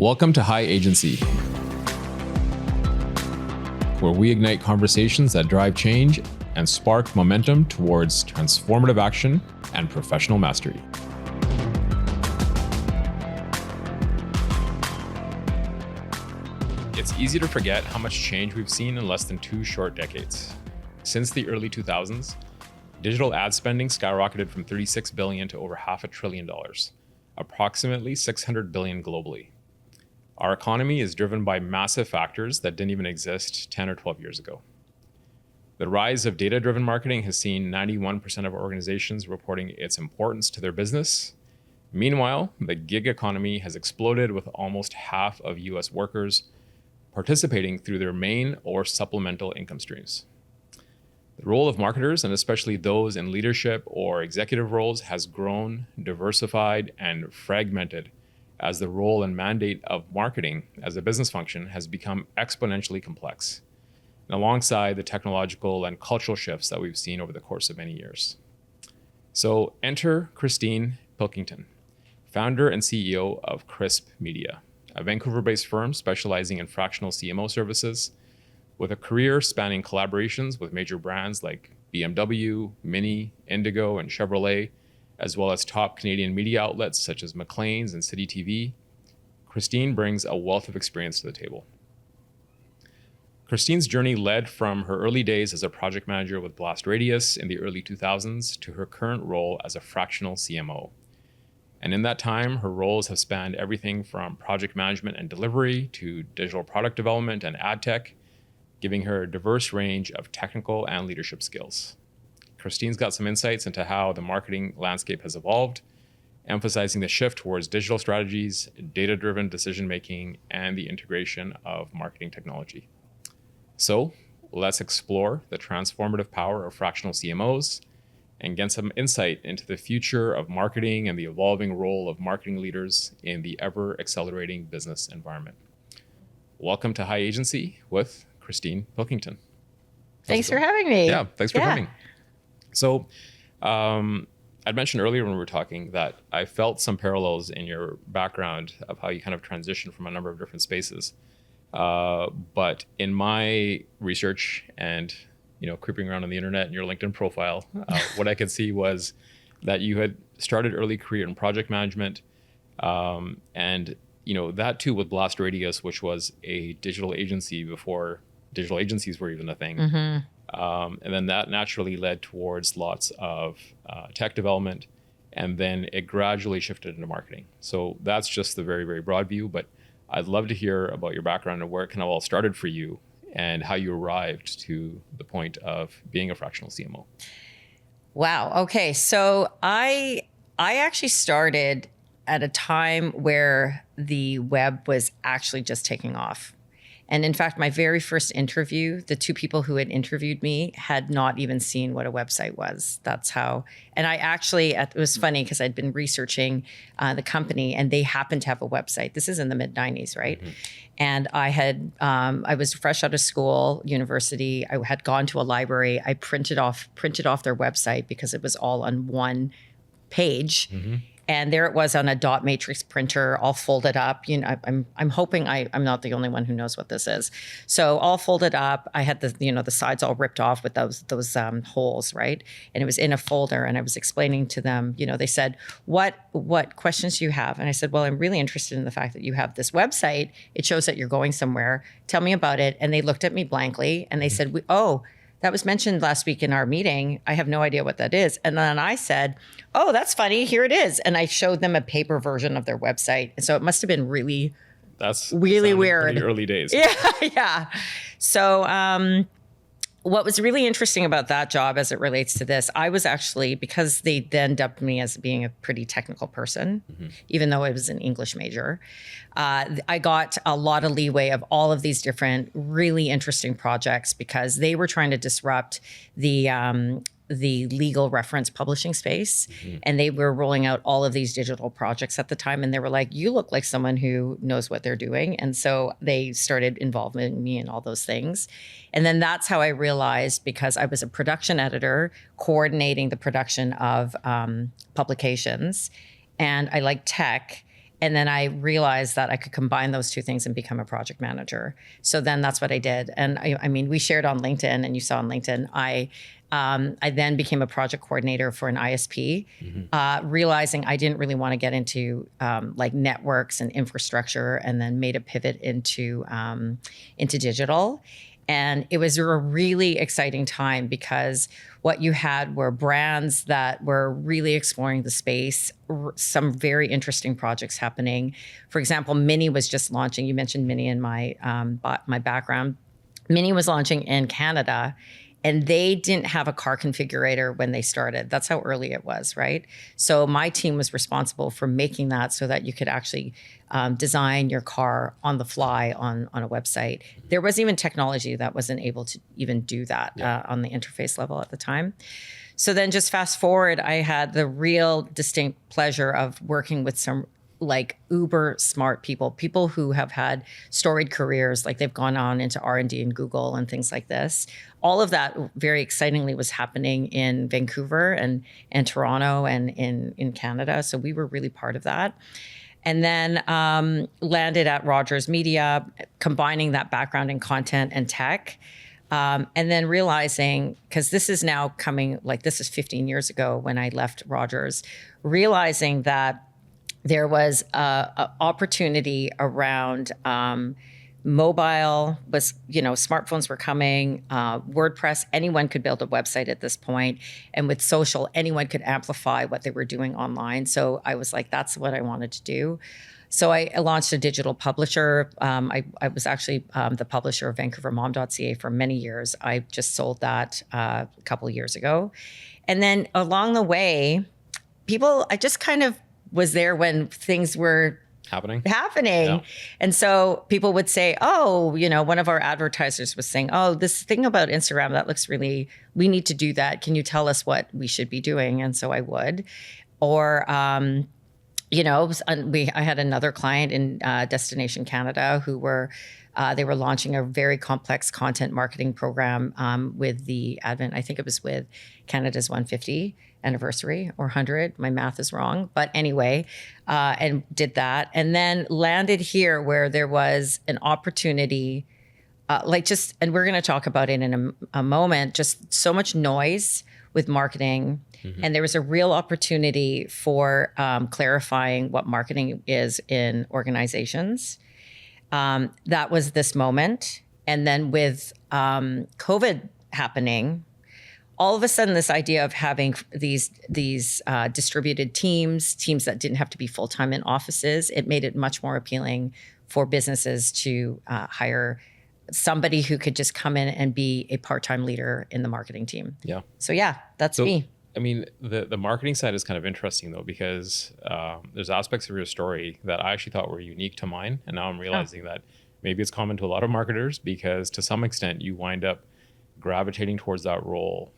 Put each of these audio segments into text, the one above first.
Welcome to High Agency, where we ignite conversations that drive change and spark momentum towards transformative action and professional mastery. It's easy to forget how much change we've seen in less than 2 short decades. Since the early 2000s, digital ad spending skyrocketed from $36 billion to over $500 billion, approximately $600 billion globally. Our economy is driven by massive factors that didn't even exist 10 or 12 years ago. The rise of data-driven marketing has seen 91% of organizations reporting its importance to their business. Meanwhile, the gig economy has exploded with almost half of US workers participating through their main or supplemental income streams. The role of marketers, and especially those in leadership or executive roles, has grown, diversified, and fragmented as the role and mandate of marketing as a business function has become exponentially complex, and alongside the technological and cultural shifts that we've seen over the course of many years. So enter Christine Pilkington, founder and CEO of Crisp Media, a Vancouver-based firm specializing in fractional CMO services, with a career spanning collaborations with major brands like BMW, Mini, Indigo, and Chevrolet, as well as top Canadian media outlets such as Maclean's and CityTV. Christine brings a wealth of experience to the table. Christine's journey led from her early days as a project manager with Blast Radius in the early 2000s to her current role as a fractional CMO. And in that time, her roles have spanned everything from project management and delivery to digital product development and ad tech, giving her a diverse range of technical and leadership skills. Christine's got some insights into how the marketing landscape has evolved, emphasizing the shift towards digital strategies, data-driven decision-making, and the integration of marketing technology. So let's explore the transformative power of fractional CMOs and get some insight into the future of marketing and the evolving role of marketing leaders in the ever-accelerating business environment. Welcome to High Agency with Christine Pilkington. Thanks for having me. Yeah, thanks for coming. So I'd mentioned earlier when we were talking that I felt some parallels in your background of how you kind of transitioned from a number of different spaces. But in my research and creeping around on the internet and your LinkedIn profile, what I could see was that you had started early career in project management, and that too with Blast Radius, which was a digital agency before digital agencies were even a thing. Mm-hmm. And then that naturally led towards lots of tech development, and then it gradually shifted into marketing. So that's just the very, very broad view, but I'd love to hear about your background and where it kind of all started for you and how you arrived to the point of being a fractional CMO. Wow. Okay. So I actually started at a time where the web was actually just taking off. And in fact, my very first interview, the 2 people who had interviewed me had not even seen what a website was. That's how, and I actually, it was funny because I'd been researching the company and they happened to have a website. This is in the mid 90s, right? Mm-hmm. And I was fresh out of school, university. I had gone to a library. I printed off their website because it was all on one page. Mm-hmm. And there it was on a dot matrix printer, all folded up. I'm hoping I'm not the only one who knows what this is. So all folded up. I had the sides all ripped off with those holes, right? And it was in a folder. And I was explaining to them. They said, "What questions do you have?" And I said, "Well, I'm really interested in the fact that you have this website. It shows that you're going somewhere. Tell me about it." And they looked at me blankly and they said, "That was mentioned last week in our meeting. I have no idea what that is." And then I said, "Oh, that's funny. Here it is." And I showed them a paper version of their website. And so it must have been really weird. Pretty early days. Yeah. So what was really interesting about that job as it relates to this, I was actually, because they then dubbed me as being a pretty technical person, mm-hmm. even though I was an English major, I got a lot of leeway of all of these different really interesting projects because they were trying to disrupt the legal reference publishing space. Mm-hmm. And they were rolling out all of these digital projects at the time. And they were like, "You look like someone who knows what they're doing." And so they started involving me in all those things. And then that's how I realized, because I was a production editor coordinating the production of publications, and I like tech. And then I realized that I could combine those two things and become a project manager. So then that's what I did. And I mean, we shared on LinkedIn, and you saw on LinkedIn, I then became a project coordinator for an ISP, realizing I didn't really want to get into like networks and infrastructure, and then made a pivot into digital. And it was a really exciting time because what you had were brands that were really exploring the space, some very interesting projects happening. For example, Mini was just launching. You mentioned Mini in my background. Mini was launching in Canada, and they didn't have a car configurator when they started. That's how early it was, right? So my team was responsible for making that so that you could actually design your car on the fly on a website. There was even technology that wasn't able to even do that on the interface level at the time. So then just fast forward, I had the real distinct pleasure of working with some like uber smart people who have had storied careers, like they've gone on into R&D in Google and things like this. All of that very excitingly was happening in Vancouver and Toronto and in Canada. So we were really part of that. And then landed at Rogers Media, combining that background in content and tech. And then realizing, because this is now coming, like this is 15 years ago when I left Rogers, realizing that there was a opportunity around mobile, was, smartphones were coming, WordPress, anyone could build a website at this point. And with social, anyone could amplify what they were doing online. So I was like, that's what I wanted to do. So I launched a digital publisher. I was actually the publisher of VancouverMom.ca for many years. I just sold that a couple of years ago. And then along the way, I just kind of was there when things were happening. Yeah. And so people would say, oh, one of our advertisers was saying, oh, this thing about Instagram, that looks we need to do that. Can you tell us what we should be doing? And so I would. Or, I had another client in Destination Canada who they were launching a very complex content marketing program with the advent, I think it was with Canada's 150 anniversary or 100. My math is wrong. But anyway, and did that. And then landed here where there was an opportunity, and we're going to talk about it in a moment, just so much noise with marketing. Mm-hmm. And there was a real opportunity for clarifying what marketing is in organizations. That was this moment. And then with COVID happening, all of a sudden this idea of having these distributed teams that didn't have to be full-time in offices, it made it much more appealing for businesses to hire somebody who could just come in and be a part-time leader in the marketing team. Yeah. So that's me. I mean, the marketing side is kind of interesting though, because there's aspects of your story that I actually thought were unique to mine. And now I'm realizing that maybe it's common to a lot of marketers, because to some extent you wind up gravitating towards that role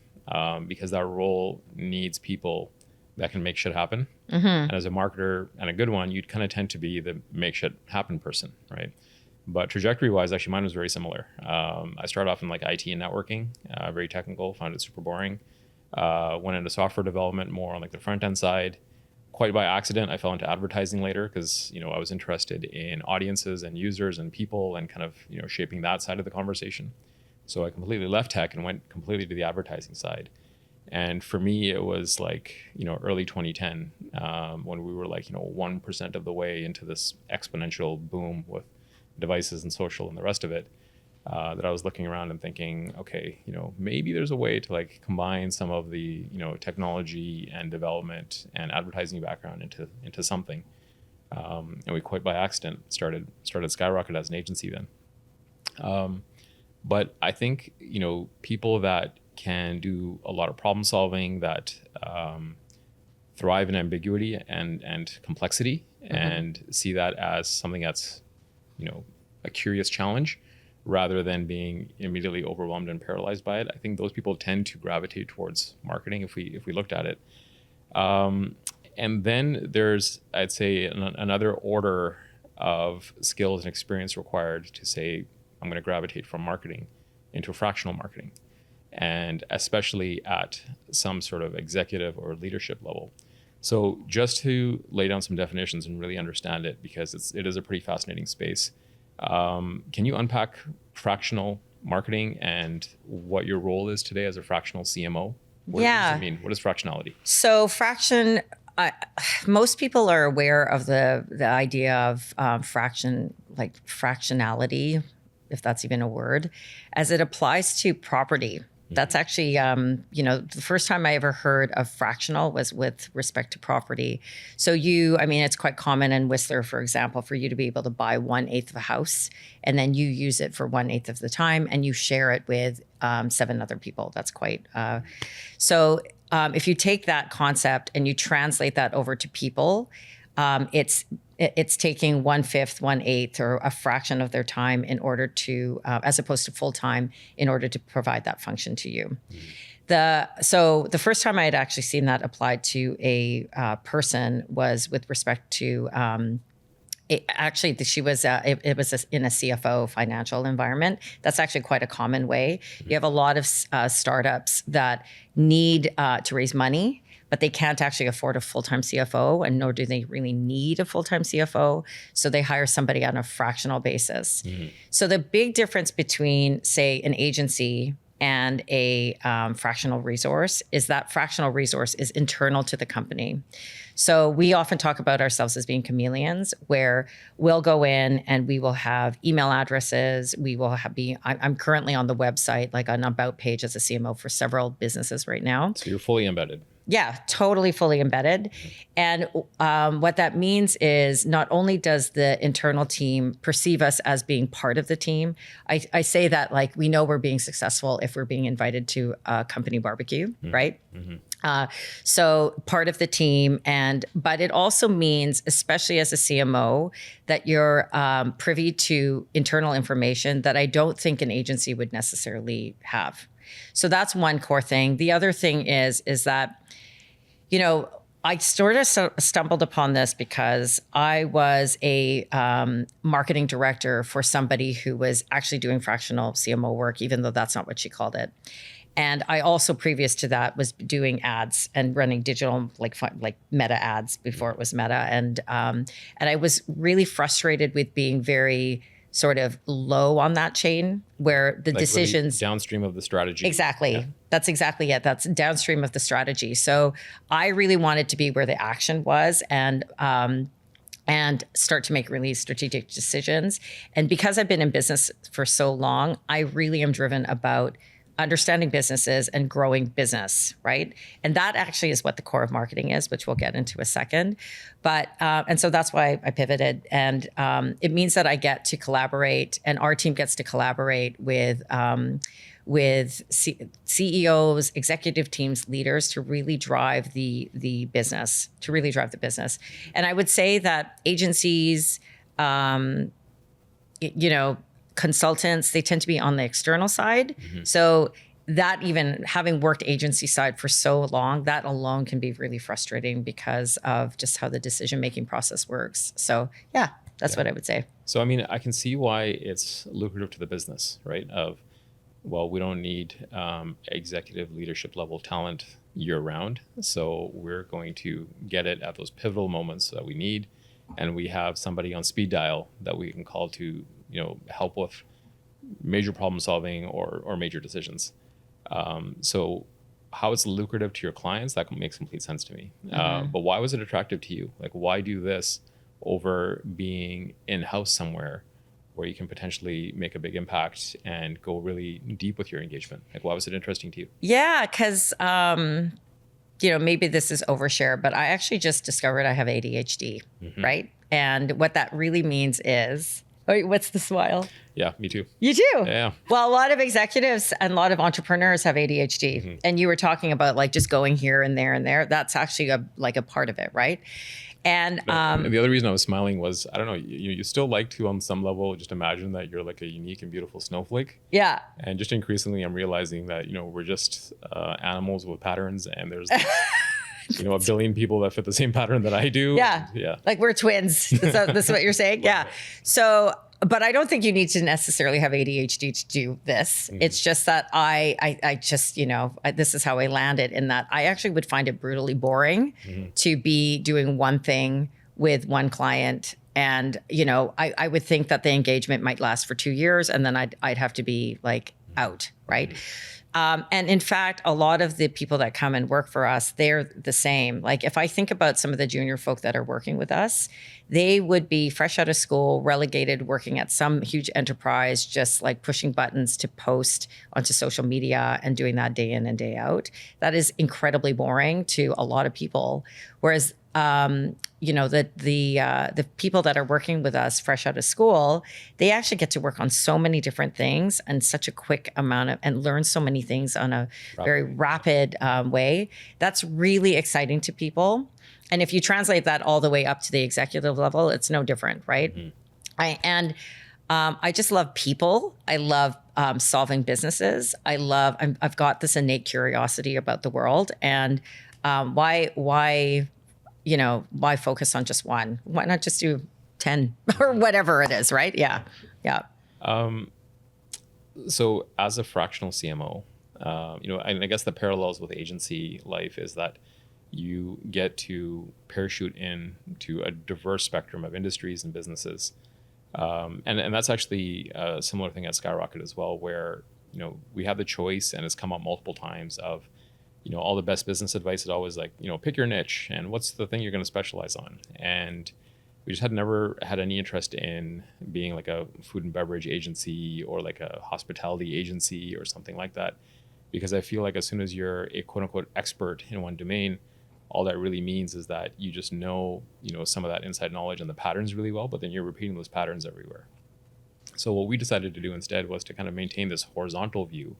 because that role needs people that can make shit happen. Mm-hmm. And as a marketer, and a good one, you'd kind of tend to be the make shit happen person, right? But trajectory wise, actually mine was very similar. I started off in like IT and networking, very technical, found it super boring. Went into software development more on like the front end side. Quite by accident, I fell into advertising later because, I was interested in audiences and users and people and kind of, shaping that side of the conversation. So I completely left tech and went completely to the advertising side. And for me, it was like, early 2010 when we were like, 1% of the way into this exponential boom with devices and social and the rest of it. That I was looking around and thinking, okay, maybe there's a way to like combine some of the, technology and development and advertising background into something. And we quite by accident started Skyrocket as an agency then. But I think, people that can do a lot of problem solving, that thrive in ambiguity and complexity, mm-hmm. and see that as something that's, a curious challenge, rather than being immediately overwhelmed and paralyzed by it. I think those people tend to gravitate towards marketing if we looked at it. And then there's, I'd say, another order of skills and experience required to say, I'm going to gravitate from marketing into fractional marketing, and especially at some sort of executive or leadership level. So just to lay down some definitions and really understand it, because it is a pretty fascinating space. Can you unpack fractional marketing and what your role is today as a fractional CMO? What does it mean? What is fractionality? So most people are aware of the idea of fractionality, if that's even a word, as it applies to property. That's actually, the first time I ever heard of fractional was with respect to property. So it's quite common in Whistler, for example, for you to be able to buy 1/8 of a house and then you use it for 1/8 of the time and you share it with 7 other people. That's quite, if you take that concept and you translate that over to people, it's taking 1/5, 1/8, or a fraction of their time in order to, as opposed to full time, in order to provide that function to you. So the first time I had actually seen that applied to a person was with respect to, it was in a CFO financial environment. That's actually quite a common way. You have a lot of startups that need to raise money, but they can't actually afford a full-time CFO, and nor do they really need a full-time CFO. So they hire somebody on a fractional basis. So the big difference between, say, an agency and a fractional resource is that fractional resource is internal to the company. So we often talk about ourselves as being chameleons, where we'll go in and we will have email addresses. I'm currently on the website, like an about page as a CMO for several businesses right now. So you're fully embedded. Yeah, totally fully embedded. And what that means is not only does the internal team perceive us as being part of the team, I say that like we know we're being successful if we're being invited to a company barbecue, right? So part of the team, but it also means, especially as a CMO, that you're privy to internal information that I don't think an agency would necessarily have. So that's one core thing. The other thing is that, I sort of stumbled upon this because I was a marketing director for somebody who was actually doing fractional CMO work, even though that's not what she called it. And I also, previous to that, was doing ads and running digital, like Meta ads before it was Meta. And I was really frustrated with being very sort of low on that chain, where the decisions really downstream of the strategy. Exactly. Yeah. That's exactly it. That's downstream of the strategy. So I really wanted to be where the action was and start to make really strategic decisions. And because I've been in business for so long, I really am driven about understanding businesses and growing business, right? And that actually is what the core of marketing is, which we'll get into a second. But, and so that's why I pivoted. And it means that I get to collaborate, and our team gets to collaborate with CEOs, executive teams, leaders to really drive the business, And I would say that agencies, consultants, they tend to be on the external side. So that, even having worked agency side for so long, that alone can be really frustrating because of just how the decision-making process works. So yeah, that's what I would say. So, I can see why it's lucrative to the business, right? We don't need executive leadership level talent year round. So we're going to get it at those pivotal moments that we need. And we have somebody on speed dial that we can call to, help with major problem solving or major decisions. So how it's lucrative to your clients, that makes complete sense to me. But why was it attractive to you? Like, why do this over being in-house somewhere where you can potentially make a big impact and go really deep with your engagement? Like, why was it interesting to you? Yeah, because, maybe this is overshare, but I actually just discovered I have ADHD, right? And what that really means is, what's the smile? Yeah, me too. You do? Yeah. Well, a lot of executives and a lot of entrepreneurs have ADHD. And you were talking about like just going here and there and there. That's actually a part of it, right? And the other reason I was smiling was, I don't know, you still like to, on some level, just imagine that you're like a unique and beautiful snowflake. Yeah. And just increasingly, I'm realizing that, we're just animals with patterns, and there's a billion people that fit the same pattern that I do. Yeah. Yeah. Like we're twins. That's what you're saying? Yeah. So, but I don't think you need to necessarily have ADHD to do this. It's just that I just, this is how I landed in that I actually would find it brutally boring to be doing one thing with one client. And, I would think that the engagement might last for 2 years and then I'd have to be like out, right? And in fact, a lot of the people that come and work for us, they're the same. Like if I think about some of the junior folk that are working with us, they would be fresh out of school, relegated, working at some huge enterprise, just like pushing buttons to post onto social media and doing that day in and day out. That is incredibly boring to a lot of people. Whereas the people that are working with us fresh out of school, they actually get to work on so many different things and such a quick amount of, and learn so many things on a very rapid way. That's really exciting to people. And if you translate that all the way up to the executive level, it's no different, right? I just love people. I love solving businesses. I've got this innate curiosity about the world. And why focus on just one? Why not just do 10 or whatever it is, right? Yeah. Yeah. So as a fractional CMO, and I guess the parallels with agency life is that you get to parachute in to a diverse spectrum of industries and businesses. And that's actually a similar thing at Skyrocket as well, where, we have the choice, and it's come up multiple times of, all the best business advice is always like, pick your niche and what's the thing you're going to specialize on. And we just never had any interest in being like a food and beverage agency or like a hospitality agency or something like that. Because I feel like as soon as you're a quote unquote expert in one domain, all that really means is that you just know, some of that inside knowledge and the patterns really well, but then you're repeating those patterns everywhere. So what we decided to do instead was to kind of maintain this horizontal view,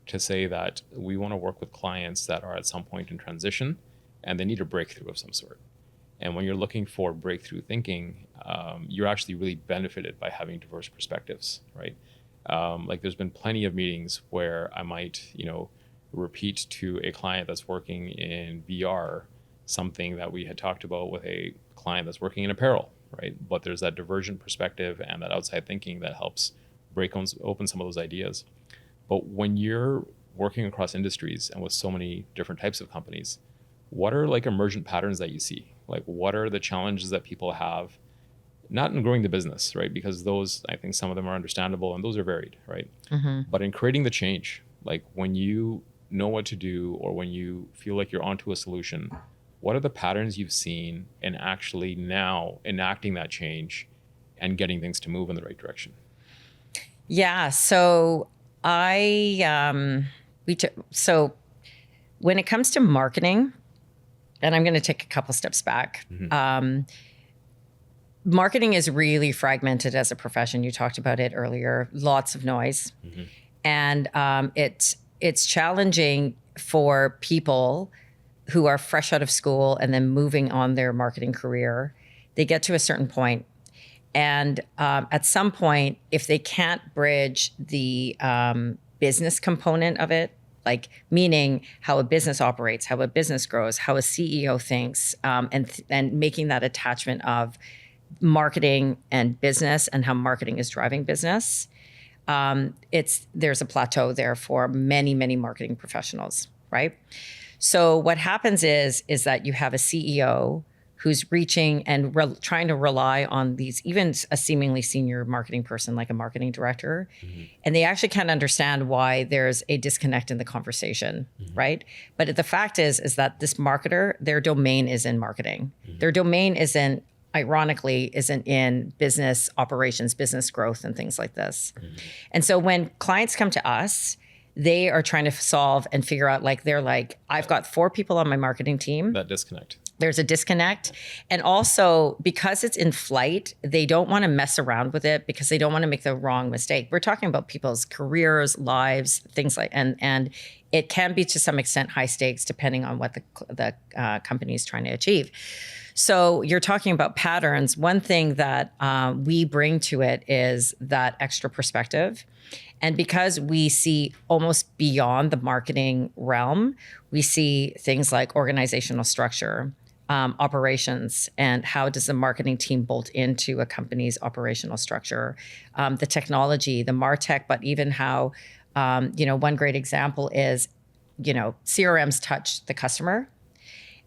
to say that we want to work with clients that are at some point in transition and they need a breakthrough of some sort. And when you're looking for breakthrough thinking, you're actually really benefited by having diverse perspectives, right? Like there's been plenty of meetings where I might, repeat to a client that's working in VR something that we had talked about with a client that's working in apparel, right? But there's that divergent perspective and that outside thinking that helps break open some of those ideas. But when you're working across industries and with so many different types of companies, what are like emergent patterns that you see? Like what are the challenges that people have, not in growing the business, right? Because those, I think some of them are understandable and those are varied, right? But in creating the change, like when you know what to do or when you feel like you're onto a solution, what are the patterns you've seen in actually now enacting that change and getting things to move in the right direction? Yeah. So so when it comes to marketing, and I'm going to take a couple steps back. Marketing is really fragmented as a profession. You talked about it earlier, lots of noise. And it's challenging for people who are fresh out of school and then moving on their marketing career. They get to a certain point. And at some point, if they can't bridge the business component of it, like meaning how a business operates, how a business grows, how a CEO thinks, and making that attachment of marketing and business and how marketing is driving business, there's a plateau there for many, many marketing professionals, right? So what happens is that you have a CEO who's reaching and trying to rely on these, even a seemingly senior marketing person like a marketing director, and they actually can't understand why there's a disconnect in the conversation, right? But the fact is that this marketer, their domain is in marketing. Their domain ironically isn't in business operations, business growth, and things like this. And so when clients come to us, they are trying to solve and figure out, they're like, I've got 4 people on my marketing team. That disconnect. There's a disconnect. And also because it's in flight, they don't want to mess around with it because they don't want to make the wrong mistake. We're talking about people's careers, lives, things like, and it can be to some extent high stakes depending on what the company is trying to achieve. So you're talking about patterns. One thing that we bring to it is that extra perspective. And because we see almost beyond the marketing realm, we see things like organizational structure, operations, and how does the marketing team bolt into a company's operational structure, the technology, the MarTech, but even how, one great example is, CRMs touch the customer.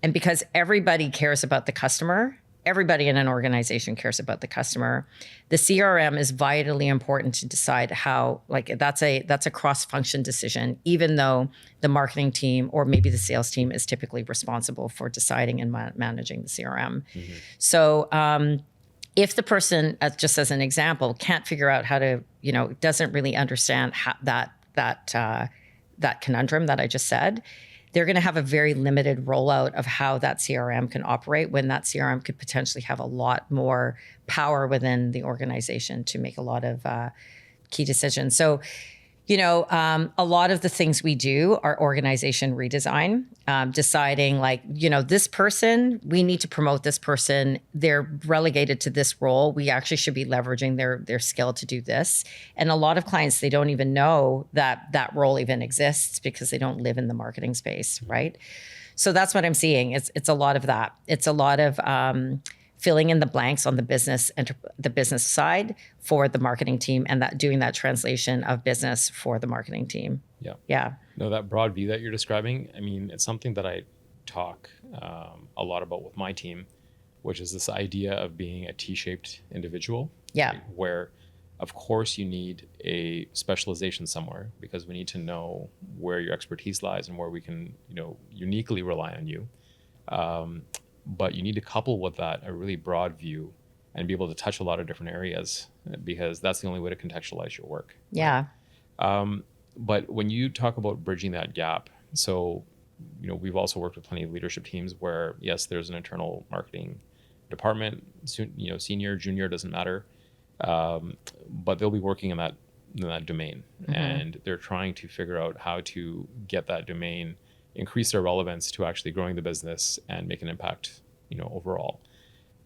And because everybody cares about the customer, everybody in an organization cares about the customer, the CRM is vitally important to decide how, that's a cross-function decision, even though the marketing team or maybe the sales team is typically responsible for deciding and managing the CRM. Mm-hmm. So if the person, just as an example, can't figure out how to, doesn't really understand how that conundrum that I just said, they're going to have a very limited rollout of how that CRM can operate, when that CRM could potentially have a lot more power within the organization to make a lot of key decisions. So, a lot of the things we do are organization redesign, deciding this person, we need to promote this person. They're relegated to this role. We actually should be leveraging their skill to do this. And a lot of clients, they don't even know that role even exists because they don't live in the marketing space, right? So that's what I'm seeing. It's a lot of that. It's a lot of filling in the blanks on the business side for the marketing team, and that doing that translation of business for the marketing team. Yeah. Yeah. No, that broad view that you're describing, I mean, it's something that I talk a lot about with my team, which is this idea of being a T-shaped individual. Yeah. Right? Where, of course, you need a specialization somewhere, because we need to know where your expertise lies and where we can, uniquely rely on you. But you need to couple with that a really broad view and be able to touch a lot of different areas, because that's the only way to contextualize your work. Yeah. But when you talk about bridging that gap, so, we've also worked with plenty of leadership teams where, yes, there's an internal marketing department, senior, junior, doesn't matter. But they'll be working in that domain. Mm-hmm. And they're trying to figure out how to get that domain, increase their relevance to actually growing the business and make an impact, overall.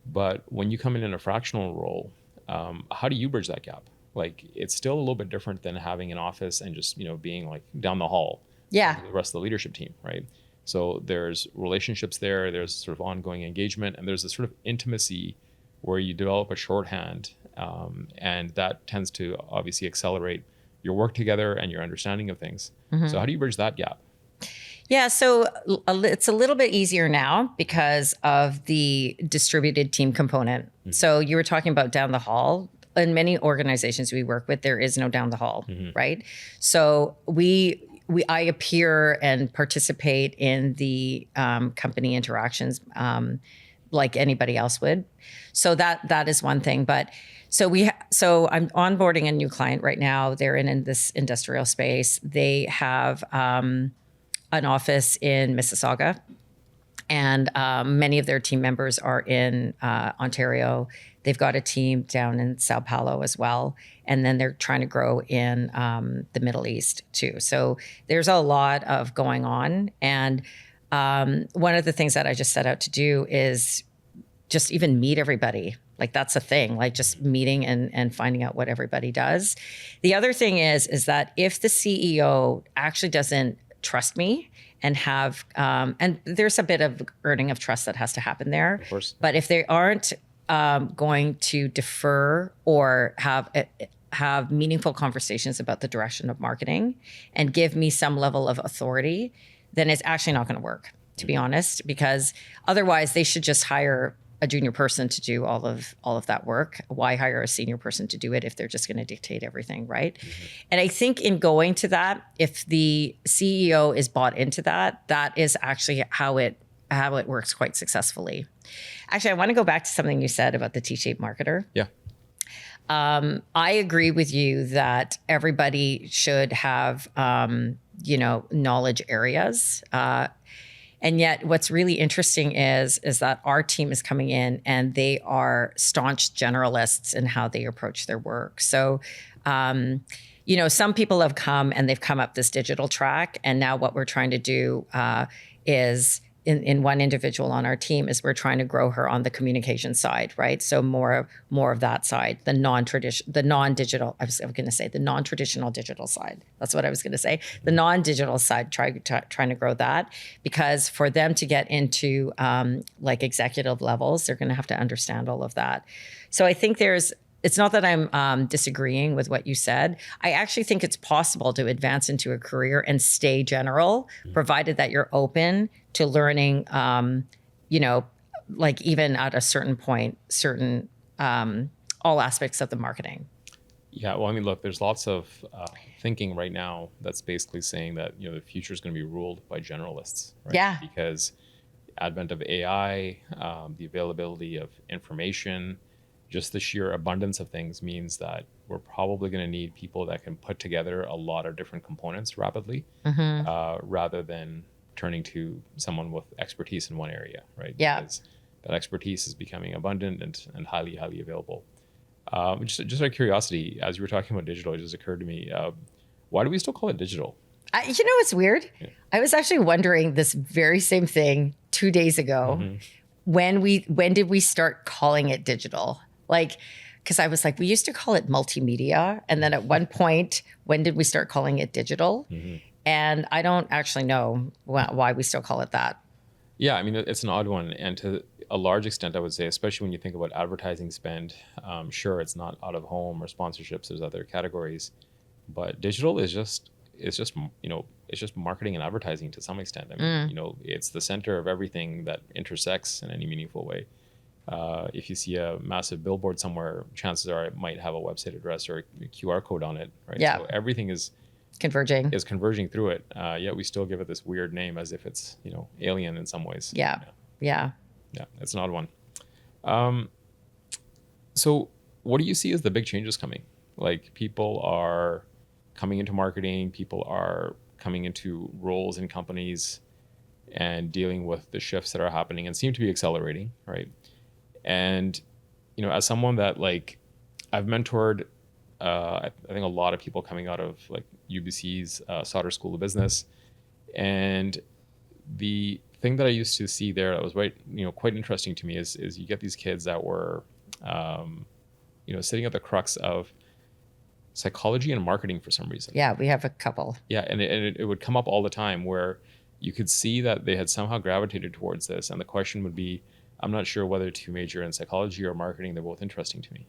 But when you come in a fractional role, how do you bridge that gap? It's still a little bit different than having an office and just, being down the hall. Yeah. The rest of the leadership team, right? So there's relationships there, there's sort of ongoing engagement, and there's this sort of intimacy where you develop a shorthand, and that tends to obviously accelerate your work together and your understanding of things. Mm-hmm. So how do you bridge that gap? Yeah, so it's a little bit easier now because of the distributed team component. Mm-hmm. So you were talking about down the hall. In many organizations we work with, there is no down the hall, mm-hmm. right? So I appear and participate in the company interactions like anybody else would. So that is one thing. But so I'm onboarding a new client right now. They're in this industrial space. They have an office in Mississauga, and many of their team members are in Ontario. They've got a team down in Sao Paulo as well. And then they're trying to grow in the Middle East too. So there's a lot of going on. And one of the things that I just set out to do is just even meet everybody. That's a thing, just meeting and finding out what everybody does. The other thing is that if the CEO actually doesn't trust me and have, and there's a bit of earning of trust that has to happen there. Of course. But if they aren't going to defer or have meaningful conversations about the direction of marketing and give me some level of authority, then it's actually not going to work, to be honest, because otherwise they should just hire a junior person to do all of that work. Why hire a senior person to do it if they're just going to dictate everything, right? Mm-hmm. And I think in going to that, if the CEO is bought into that, that is actually how it works quite successfully. Actually, I want to go back to something you said about the T-shaped marketer. Yeah. I agree with you that everybody should have, knowledge areas. And yet what's really interesting is that our team is coming in and they are staunch generalists in how they approach their work. So, some people have come and they've come up this digital track. And now what we're trying to do is in one individual on our team is we're trying to grow her on the communication side, right? So more of that side, the non-digital. I was going to say the non-traditional digital side. That's what I was going to say. The non-digital side, trying to grow that, because for them to get into like executive levels, they're going to have to understand all of that. So I think it's not that I'm disagreeing with what you said. I actually think it's possible to advance into a career and stay general, provided that you're open to learning, like even at a certain point, all aspects of the marketing. Yeah, well, I mean, look, there's lots of thinking right now that's basically saying that, the future is going to be ruled by generalists, right? Yeah. Because advent of AI, the availability of information, just the sheer abundance of things means that we're probably going to need people that can put together a lot of different components rapidly, rather than turning to someone with expertise in one area, right? Yeah. Because that expertise is becoming abundant and highly, highly available. Just out of curiosity, as you were talking about digital, it just occurred to me, why do we still call it digital? It's weird. Yeah. I was actually wondering this very same thing 2 days ago. When did we start calling it digital? Like, because I was like, we used to call it multimedia. And then at one point, when did we start calling it digital? And I don't actually know why we still call it that. Yeah, I mean, it's an odd one. And to a large extent, I would say, especially when you think about advertising spend, sure, it's not out of home or sponsorships, there's other categories. But digital is just marketing and advertising to some extent. I mean, it's the center of everything that intersects in any meaningful way. If you see a massive billboard somewhere, chances are it might have a website address or a QR code on it, right? Yeah. So everything is converging through it. Yet we still give it this weird name as if it's, alien in some ways. Yeah. It's an odd one. So what do you see as the big changes coming? Like, people are coming into marketing, people are coming into roles in companies and dealing with the shifts that are happening and seem to be accelerating, right? And, as someone that I've mentored, I think a lot of people coming out of UBC's Sauder School of Business. And the thing that I used to see there that was quite interesting to me is you get these kids that were, sitting at the crux of psychology and marketing for some reason. Yeah, we have a couple. Yeah, and it would come up all the time where you could see that they had somehow gravitated towards this. And the question would be, I'm not sure whether to major in psychology or marketing. They're both interesting to me.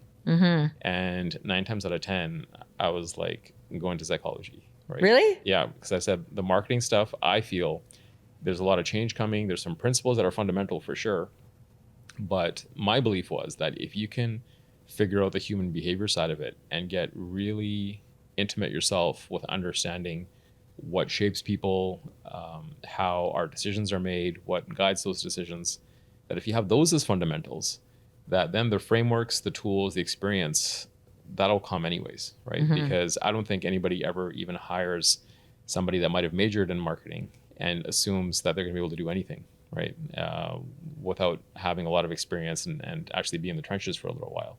And 9 times out of 10, I was going to psychology. Right? Really? Yeah, because I said the marketing stuff, I feel there's a lot of change coming. There's some principles that are fundamental for sure. But my belief was that if you can figure out the human behavior side of it and get really intimate yourself with understanding what shapes people, how our decisions are made, what guides those decisions, that if you have those as fundamentals, that then the frameworks, the tools, the experience, that'll come anyways, right? Because I don't think anybody ever even hires somebody that might have majored in marketing and assumes that they're going to be able to do anything, right? Without having a lot of experience and actually be in the trenches for a little while.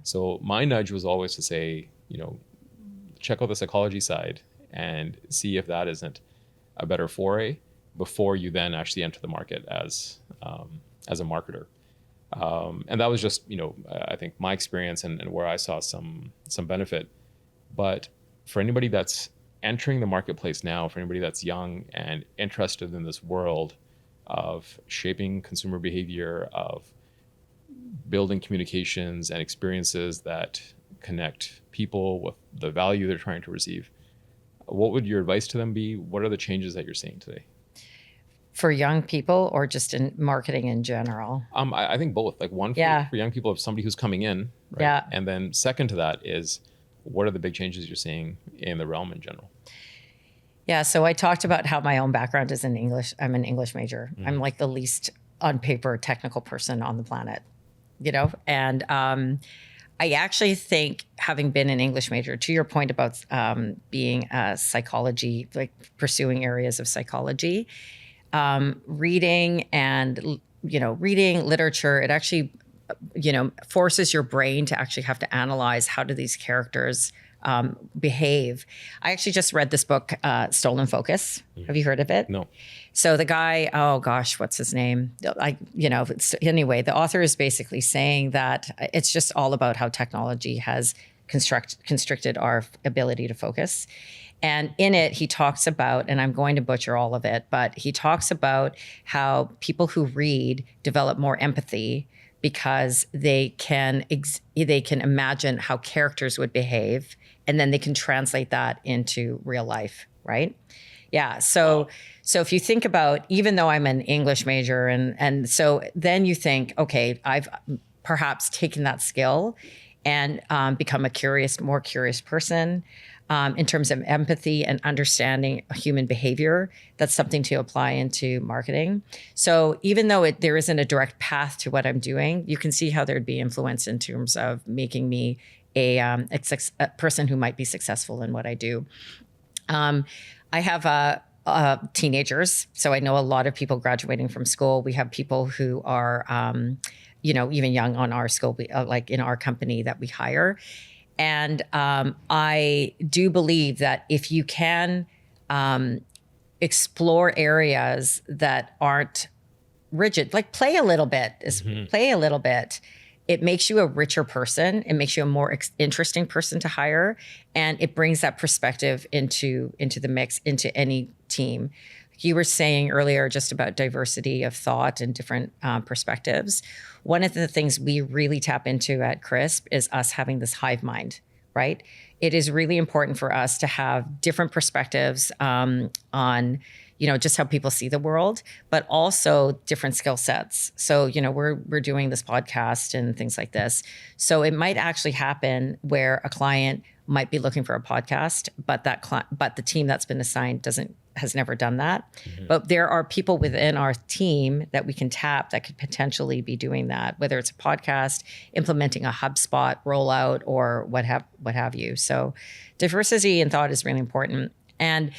So my nudge was always to say, check out the psychology side and see if that isn't a better foray before you then actually enter the market as a marketer. And that was just, I think my experience and where I saw some benefit. But for anybody that's entering the marketplace now, for anybody that's young and interested in this world of shaping consumer behavior, of building communications and experiences that connect people with the value they're trying to receive, what would your advice to them be? What are the changes that you're seeing today? For young people or just in marketing in general? I think both. One for young people, of somebody who's coming in, right? Yeah. And then second to that is, what are the big changes you're seeing in the realm in general? Yeah, so I talked about how my own background is in English. I'm an English major. I'm the least on paper technical person on the planet, and I actually think, having been an English major, to your point about being a psychology, pursuing areas of psychology, reading and, reading literature, it actually, forces your brain to actually have to analyze, how do these characters behave. I actually just read this book, Stolen Focus. Have you heard of it? No. So the guy, oh gosh, what's his name? Anyway, the author is basically saying that it's just all about how technology has constricted our ability to focus. And in it, he talks about, and I'm going to butcher all of it, but he talks about how people who read develop more empathy because they can imagine how characters would behave, and then they can translate that into real life, right? Yeah. So if you think about, even though I'm an English major, and so then you think, okay, I've perhaps taken that skill and become a more curious person. In terms of empathy and understanding human behavior, that's something to apply into marketing. So even though there isn't a direct path to what I'm doing, you can see how there'd be influence in terms of making me a person who might be successful in what I do. I have teenagers, so I know a lot of people graduating from school. We have people who are, even young on our school, like in our company that we hire. And I do believe that if you can explore areas that aren't rigid, like play a little bit, it makes you a richer person. It makes you a more interesting person to hire. And it brings that perspective into the mix, into any team. You were saying earlier just about diversity of thought and different perspectives. One of the things we really tap into at CRISP is us having this hive mind, right? It is really important for us to have different perspectives on, just how people see the world, but also different skill sets. So, we're doing this podcast and things like this. So it might actually happen where a client might be looking for a podcast, but the team that's been assigned has never done that. Mm-hmm. But there are people within our team that we can tap that could potentially be doing that, whether it's a podcast, implementing a HubSpot rollout, or what have you. So diversity in thought is really important. And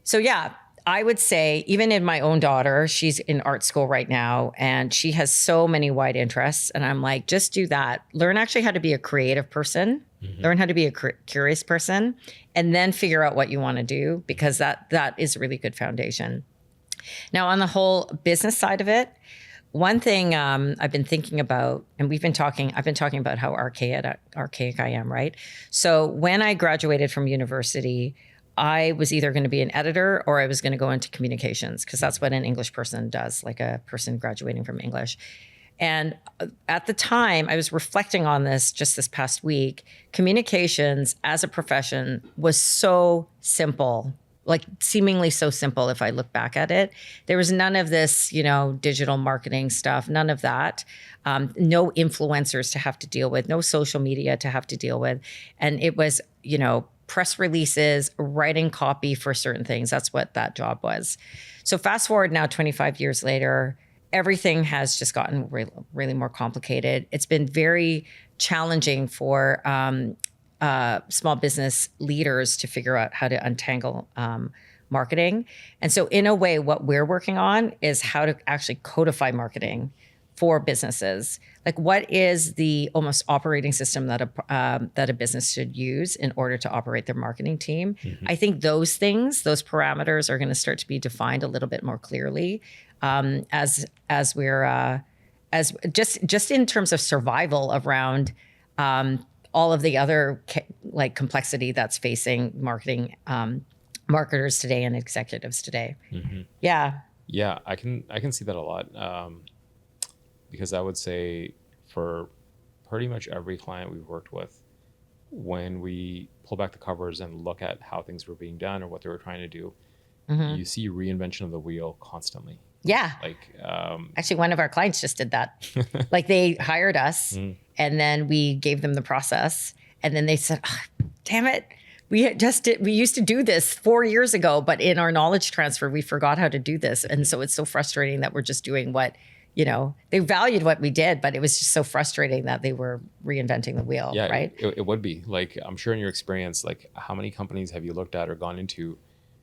so, yeah, I would say even in my own daughter, she's in art school right now, and she has so many wide interests. And I'm like, just do that. Learn actually how to be a creative person. Mm-hmm. Learn how to be a curious person, and then figure out what you want to do, because that is a really good foundation. Now, on the whole business side of it, one thing I've been thinking about, and I've been talking about how archaic I am, right? So when I graduated from university, I was either going to be an editor or I was going to go into communications, because that's what an English person does, like a person graduating from English. And at the time, I was reflecting on this just this past week. Communications as a profession was so simple, like seemingly so simple if I look back at it. There was none of this, digital marketing stuff, none of that. No influencers to have to deal with, no social media to have to deal with. And it was, press releases, writing copy for certain things. That's what that job was. So fast forward now 25 years later, everything has just gotten really more complicated. It's been very challenging for small business leaders to figure out how to untangle marketing. And so in a way, what we're working on is how to actually codify marketing for businesses. Like, what is the almost operating system that a business should use in order to operate their marketing team? Mm-hmm. I think those parameters are going to start to be defined a little bit more clearly as we're just in terms of survival around all of the other complexity that's facing marketers today and executives today. Mm-hmm. Yeah, I can see that a lot. Because I would say for pretty much every client we've worked with, when we pull back the covers and look at how things were being done or what they were trying to do, mm-hmm. you see reinvention of the wheel constantly. Yeah. Actually, one of our clients just did that. Like, they hired us mm-hmm. and then we gave them the process, and then they said, oh, damn it. We used to do this 4 years ago, but in our knowledge transfer, we forgot how to do this. And so it's so frustrating that we're just doing what, they valued what we did, but it was just so frustrating that they were reinventing the wheel, right? It would be. Like, I'm sure in your experience, like, how many companies have you looked at or gone into,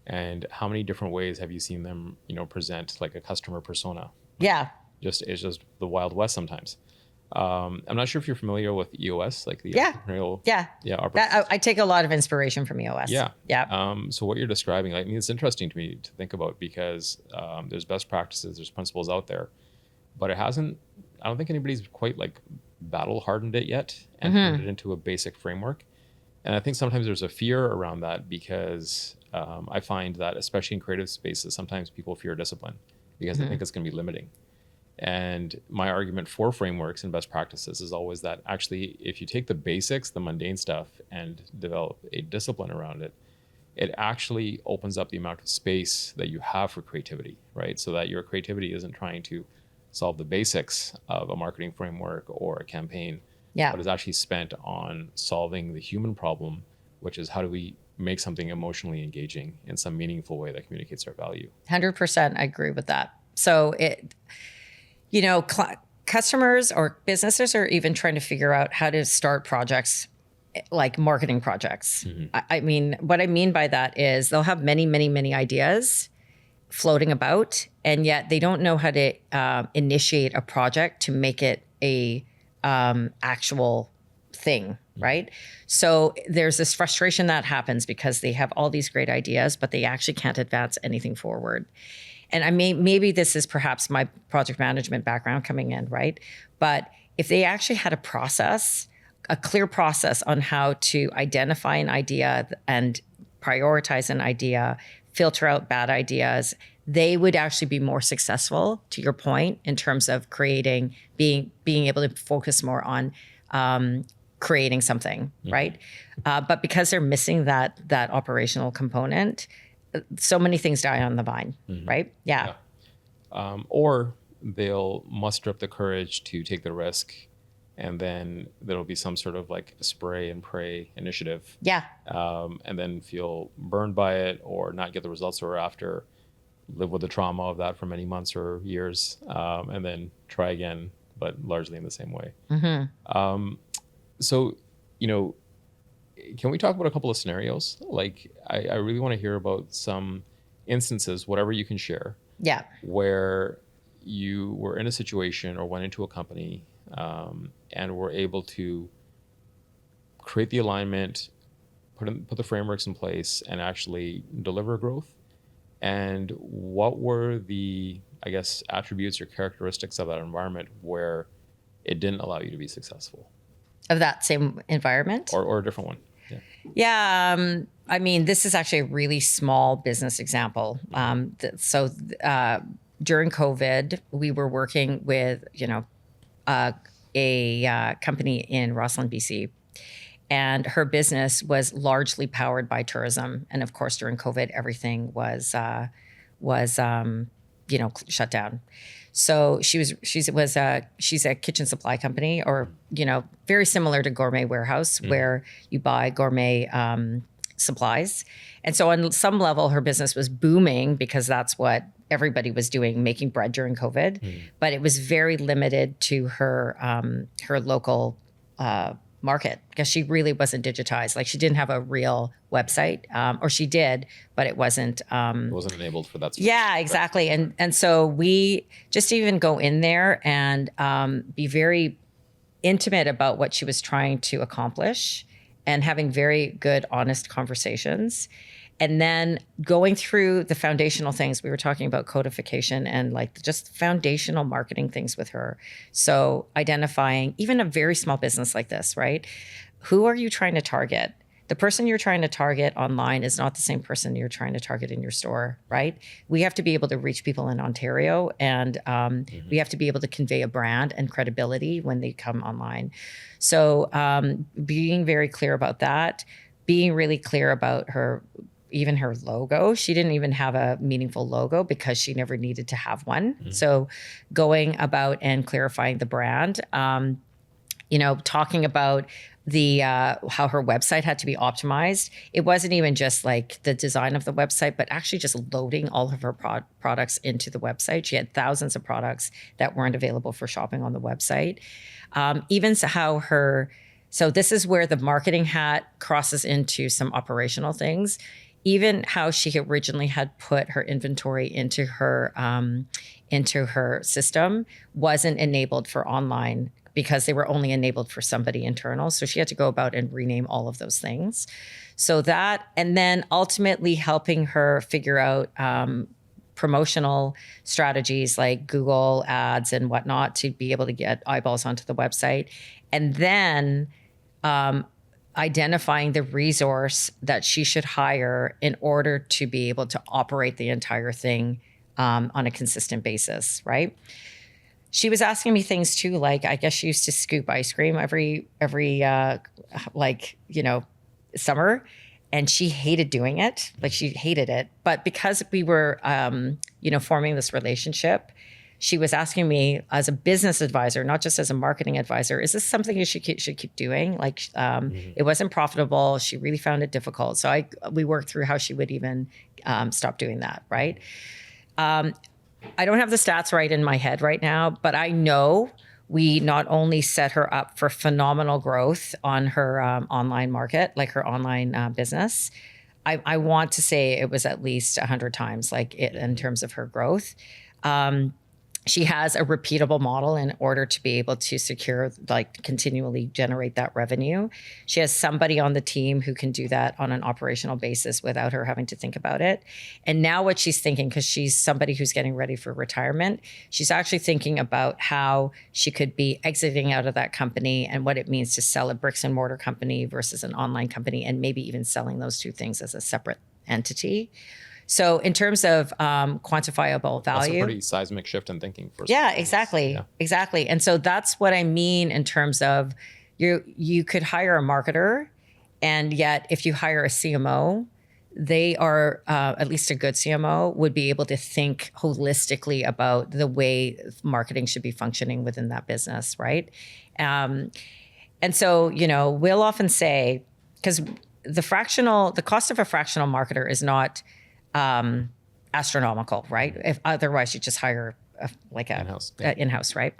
and how many different ways have you seen them, present like a customer persona? Yeah. It's just the Wild West sometimes. I'm not sure if you're familiar with EOS, like the Yeah. entrepreneurial. Yeah. Yeah. I take a lot of inspiration from EOS. Yeah. Yeah. So what you're describing, I mean, it's interesting to me to think about because there's best practices, there's principles out there, but I don't think anybody's quite like battle hardened it yet and turned it into a basic framework. And I think sometimes there's a fear around that because I find that especially in creative spaces, sometimes people fear discipline because they think it's going to be limiting. And my argument for frameworks and best practices is always that actually, if you take the basics, the mundane stuff, and develop a discipline around it, it actually opens up the amount of space that you have for creativity, right? So that your creativity isn't trying to solve the basics of a marketing framework or a campaign, but is actually spent on solving the human problem, which is how do we make something emotionally engaging in some meaningful way that communicates our value. 100%. I agree with that. So customers or businesses are even trying to figure out how to start projects like marketing projects. I mean, what I mean by that is they'll have many, many, many ideas floating about, and yet they don't know how to initiate a project to make it a actual thing, right? So there's this frustration that happens because they have all these great ideas, but they actually can't advance anything forward. And maybe this is perhaps my project management background coming in, right? But if they actually had a clear process on how to identify an idea and prioritize an idea, filter out bad ideas, they would actually be more successful, to your point, in terms of being able to focus more on creating something, right? But because they're missing that operational component, so many things die on the vine, right? Yeah. Or they'll muster up the courage to take the risk, and then there'll be some sort of like spray and pray initiative. Yeah. And then feel burned by it or not get the results they're after, live with the trauma of that for many months or years, and then try again, but largely in the same way. So, can we talk about a couple of scenarios? Like, I really want to hear about some instances, whatever you can share, where you were in a situation or went into a company and were able to create the alignment, put the frameworks in place, and actually deliver growth. And what were the, I guess, attributes or characteristics of that environment where it didn't allow you to be successful? Of that same environment? Or a different one. Yeah. I mean, this is actually a really small business example. So during COVID, we were working with, a company in Rossland, BC. And her business was largely powered by tourism. And of course, during COVID, everything was shut down. So she's a kitchen supply company, or, very similar to Gourmet Warehouse, where you buy gourmet supplies. And so on some level, her business was booming because that's what everybody was doing, making bread during COVID. But it was very limited to her local market because she really wasn't digitized. Like, she didn't have a real website, or she did, but it wasn't enabled for that. Yeah, exactly. And so we just even go in there and be very intimate about what she was trying to accomplish and having very good, honest conversations. And then going through the foundational things. We were talking about codification and like just foundational marketing things with her. So identifying even a very small business like this, right? Who are you trying to target? The person you're trying to target online is not the same person you're trying to target in your store, right? We have to be able to reach people in Ontario, and we have to be able to convey a brand and credibility when they come online. So being very clear about that, being really clear about even her logo. She didn't even have a meaningful logo because she never needed to have one. So going about and clarifying the brand, talking about how her website had to be optimized. It wasn't even just like the design of the website, but actually just loading all of her products into the website. She had thousands of products that weren't available for shopping on the website. So this is where the marketing hat crosses into some operational things. Even how she originally had put her inventory into her system wasn't enabled for online, because they were only enabled for somebody internal. So she had to go about and rename all of those things. So that, and then ultimately helping her figure out promotional strategies like Google ads and whatnot to be able to get eyeballs onto the website. And then identifying the resource that she should hire in order to be able to operate the entire thing on a consistent basis, right? She was asking me things too, like I guess she used to scoop ice cream every summer, and she hated doing it. Like she hated it, but because we were forming this relationship, she was asking me as a business advisor, not just as a marketing advisor, is this something you should keep doing? Like it wasn't profitable. She really found it difficult. So we worked through how she would even stop doing that, right? I don't have the stats right in my head right now, but I know we not only set her up for phenomenal growth on her online market, like her online business. I want to say it was at least 100 times like it in terms of her growth. She has a repeatable model in order to be able to secure, like continually generate that revenue. She has somebody on the team who can do that on an operational basis without her having to think about it. And now what she's thinking, because she's somebody who's getting ready for retirement, she's actually thinking about how she could be exiting out of that company and what it means to sell a bricks and mortar company versus an online company, and maybe even selling those two things as a separate entity. So in terms of quantifiable value. That's a pretty seismic shift in thinking. Exactly. And so that's what I mean in terms of you could hire a marketer, and yet if you hire a CMO, they are, at least a good CMO, would be able to think holistically about the way marketing should be functioning within that business, right? And so, we'll often say, because the cost of a fractional marketer is not astronomical, right? If otherwise you just hire in-house, right?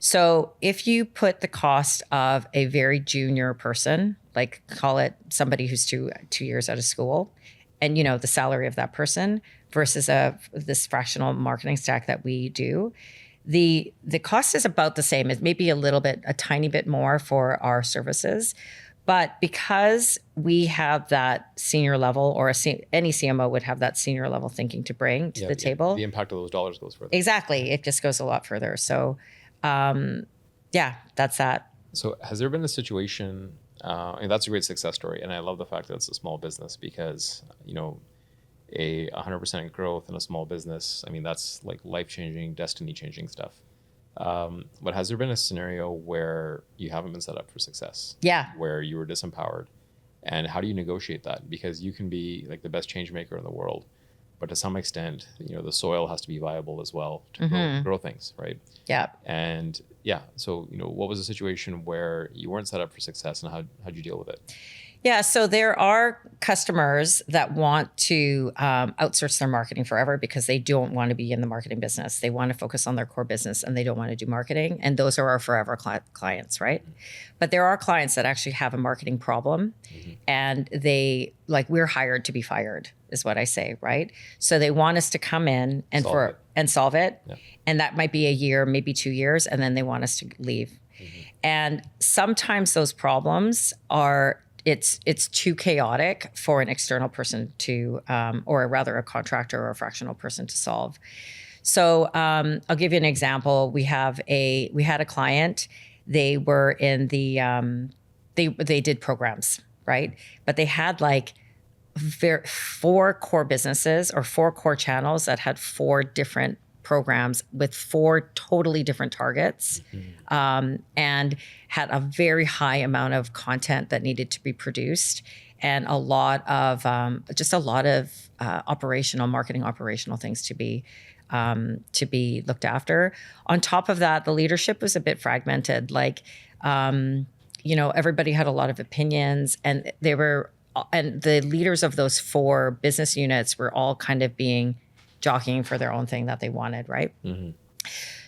So if you put the cost of a very junior person, like call it somebody who's two years out of school, and the salary of that person versus this fractional marketing stack that we do, the cost is about the same. It may be a tiny bit more for our services. But because we have that senior level, or any CMO would have that senior level thinking to bring to the table. The impact of those dollars goes further. Exactly. It just goes a lot further. So, that's that. So has there been a situation, and that's a great success story. And I love the fact that it's a small business because, a 100% growth in a small business, that's like life-changing, destiny-changing stuff. But has there been a scenario where you haven't been set up for success? Yeah. Where you were disempowered? And how do you negotiate that? Because you can be like the best change maker in the world, but to some extent, the soil has to be viable as well to grow things, right? Yeah. And so, what was the situation where you weren't set up for success, and how'd you deal with it? Yeah, so there are customers that want to outsource their marketing forever because they don't want to be in the marketing business. They want to focus on their core business and they don't want to do marketing. And those are our forever clients, right? But there are clients that actually have a marketing problem, and we're hired to be fired, is what I say, right? So they want us to come in and solve it. Yeah. And that might be a year, maybe 2 years, and then they want us to leave. And sometimes those problems are it's too chaotic for an external person to, or rather a contractor or a fractional person to solve. So I'll give you an example. We had a client. They were in the they did programs, right? But they had like 4 core businesses or 4 core channels that had 4 different programs with 4 totally different targets, and had a very high amount of content that needed to be produced, and a lot of operational things to be looked after. On top of that, the leadership was a bit fragmented. Everybody had a lot of opinions, and the leaders of those 4 business units were all kind of jockeying for their own thing that they wanted, right?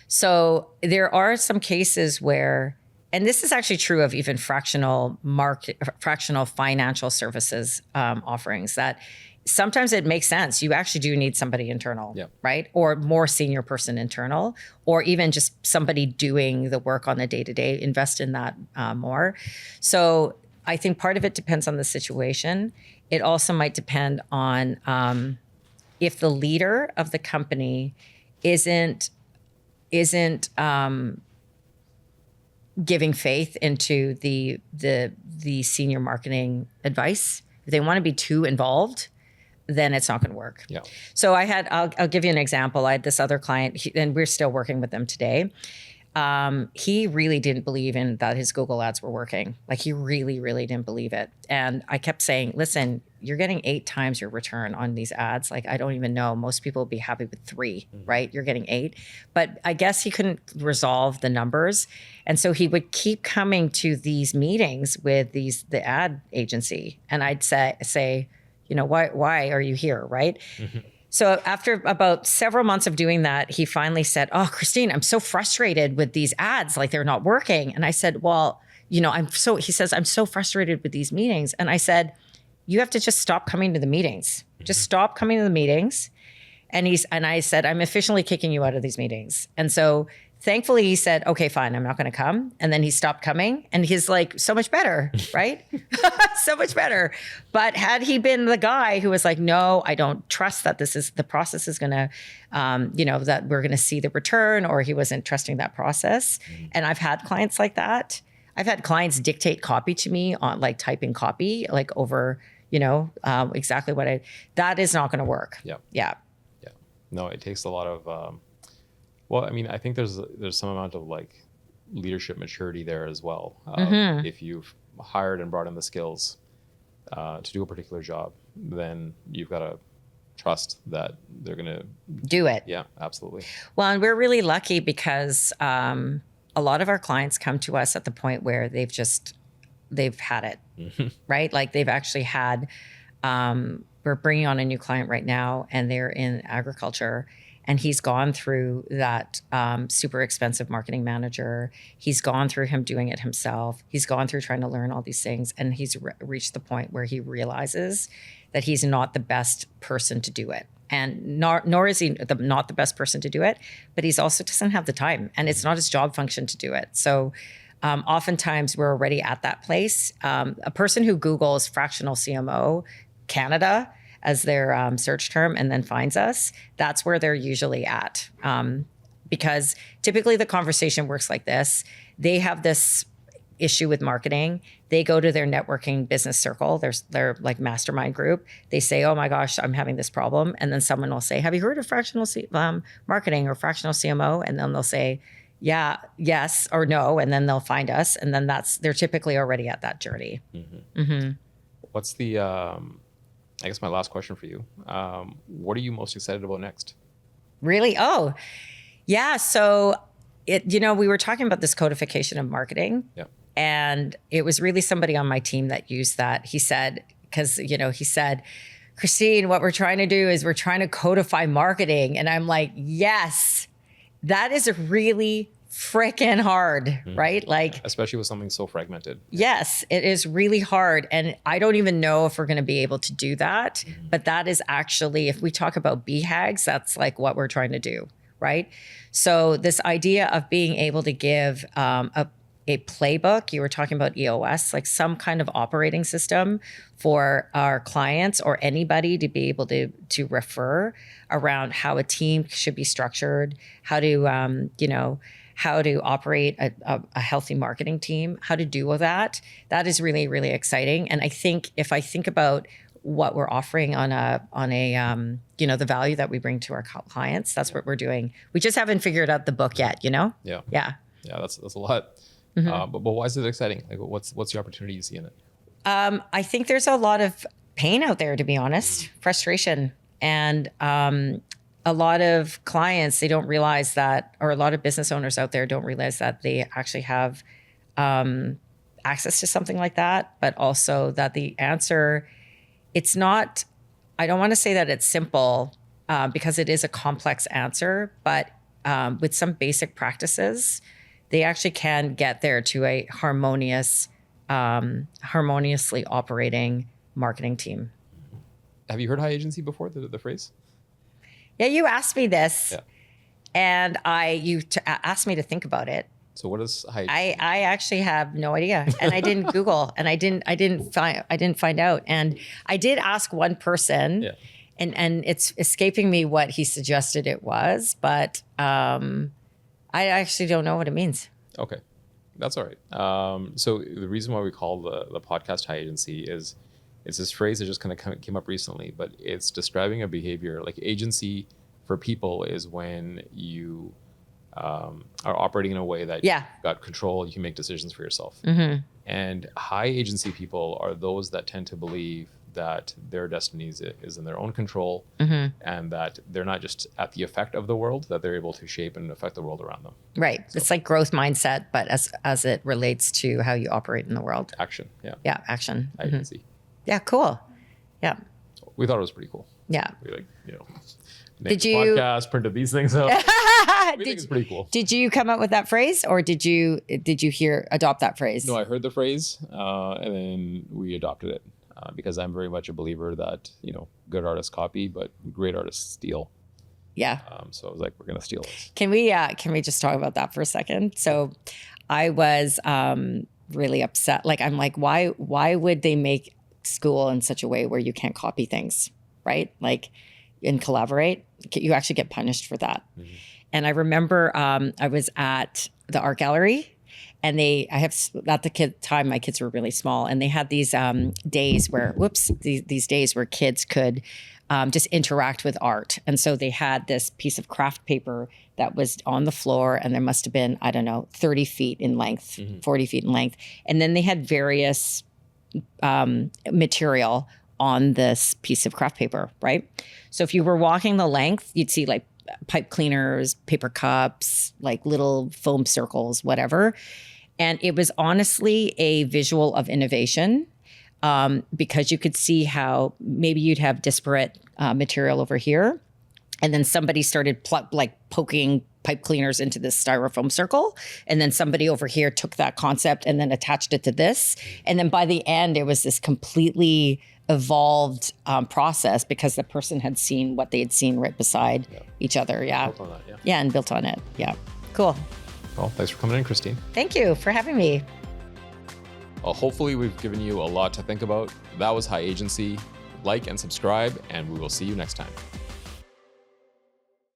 So there are some cases where, and this is actually true of even fractional financial services offerings, that sometimes it makes sense. You actually do need somebody internal, Yep. right? Or more senior person internal, or even just somebody doing the work on a day-to-day, invest in that more. So I think part of it depends on the situation. It also might depend on if the leader of the company isn't giving faith into the senior marketing advice. If they want to be too involved, then it's not going to work. Yeah. So I'll give you an example. I had this other client, and we're still working with them today. He really didn't believe in that his Google ads were working. Like, he really, really didn't believe it. And I kept saying, listen, you're getting 8 times your return on these ads. Like, I don't even know. Most people would be happy with 3, right? You're getting 8. But I guess he couldn't resolve the numbers. And so he would keep coming to these meetings with the ad agency. And I'd say, you know, why are you here, right? So after about several months of doing that, he finally said, oh, Christine, I'm so frustrated with these ads. Like, they're not working. And I said, well, you know, he says, I'm so frustrated with these meetings. And I said, you have to just stop coming to the meetings. Just stop coming to the meetings. And I said, I'm officially kicking you out of these meetings. And so thankfully he said, okay, fine, I'm not going to come. And then he stopped coming, and he's like, so much better, right? So much better. But had he been the guy who was like, no, I don't trust that the process is going to, that we're going to see the return, or he wasn't trusting that process. And I've had clients like that. I've had clients dictate copy to me on, like, typing copy, like, over, exactly that is not going to work. Yeah. Yeah. Yeah. No, it takes a lot of, well, I mean, I think there's some amount of, like, leadership maturity there as well. If you've hired and brought in the skills to do a particular job, then you've got to trust that they're going to Do it. Yeah, absolutely. Well, and we're really lucky because a lot of our clients come to us at the point where they've had it, right? Like, they've actually had, we're bringing on a new client right now, and they're in agriculture. And he's gone through that super expensive marketing manager. He's gone through him doing it himself. He's gone through trying to learn all these things. And he's reached the point where he realizes that he's not the best person to do it. And nor is he not the best person to do it, but he's also doesn't have the time. And it's not his job function to do it. So oftentimes we're already at that place. A person who Googles fractional CMO Canada as their search term and then finds us, that's where they're usually at. Because typically the conversation works like this. They have this issue with marketing. They go to their networking business circle, their like mastermind group. They say, oh my gosh, I'm having this problem. And then someone will say, have you heard of fractional marketing or fractional CMO? And then they'll say, yeah, yes, or no. And then they'll find us. And then they're typically already at that journey. What's the, I guess my last question for you. What are you most excited about next? Really? Oh, yeah. So we were talking about this codification of marketing. Yeah. And it was really somebody on my team that used that. He said, Christine, what we're trying to do is we're trying to codify marketing. And I'm like, yes, that is really freaking hard, right? Like, especially with something so fragmented. Yes, it is really hard. And I don't even know if we're going to be able to do that. But that is actually, if we talk about BHAGs, that's like what we're trying to do, right? So this idea of being able to give a playbook, you were talking about EOS, like some kind of operating system for our clients or anybody to be able to refer around how a team should be structured, how to, how to operate a healthy marketing team, how to do all that. That is really, really exciting. And I think if I think about what we're offering on a the value that we bring to our clients, that's what we're doing. We just haven't figured out the book yet, Yeah. Yeah, that's a lot. But why is it exciting? Like, what's the opportunity you see in it? I think there's a lot of pain out there, to be honest, frustration. And a lot of clients, they don't realize that, or a lot of business owners out there don't realize that they actually have access to something like that, but also that the answer, it's not, I don't want to say that it's simple because it is a complex answer, but with some basic practices, they actually can get there to a harmoniously operating marketing team. Have you heard high agency before, the phrase? Yeah, you asked me this, Yeah. and asked me to think about it. So what is high agency? I actually have no idea, and I didn't Google, and I didn't find out. And I did ask one person, and it's escaping me what he suggested it was, but I actually don't know what it means. Okay, that's all right. So the reason why we call the podcast high agency is it's this phrase that just kind of came up recently, but it's describing a behavior. Like agency for people is when you are operating in a way that you've got control, you can make decisions for yourself. And high agency people are those that tend to believe that their destiny is in their own control, and that they're not just at the effect of the world, that they're able to shape and affect the world around them. Right. So, it's like growth mindset, but as it relates to how you operate in the world. Action. Yeah. Yeah. Action. High agency. Yeah. Cool. Yeah. We thought it was pretty cool. Yeah. We Did you podcast, printed these things out? I think it's pretty cool. Did you come up with that phrase, or did you adopt that phrase? No, I heard the phrase, and then we adopted it because I'm very much a believer that good artists copy, but great artists steal. Yeah. So I was like, we're gonna steal this. Can we just talk about that for a second? So, I was really upset. Like, I'm like, why would they make school in such a way where you can't copy things, right? Like, and collaborate, you actually get punished for that. And I remember I was at the art gallery, and at the time my kids were really small, and they had these days where these days where kids could just interact with art. And so they had this piece of craft paper that was on the floor, and there must have been, I don't know, 30 feet in length, 40 feet in length. And then they had various material on this piece of craft paper, right? So if you were walking the length, you'd see like pipe cleaners, paper cups, like little foam circles, whatever. And it was honestly a visual of innovation, because you could see how maybe you'd have disparate material over here, and then somebody started poking pipe cleaners into this styrofoam circle, and then somebody over here took that concept and then attached it to this, and then by the end it was this completely evolved process because the person had seen what they had seen right beside each other. Yeah. Built on that, and built on it. Yeah. Cool. Well, thanks for coming in, Christine. Thank you for having me. Well, hopefully we've given you a lot to think about. That was High Agency. Like and subscribe, and we will see you next time.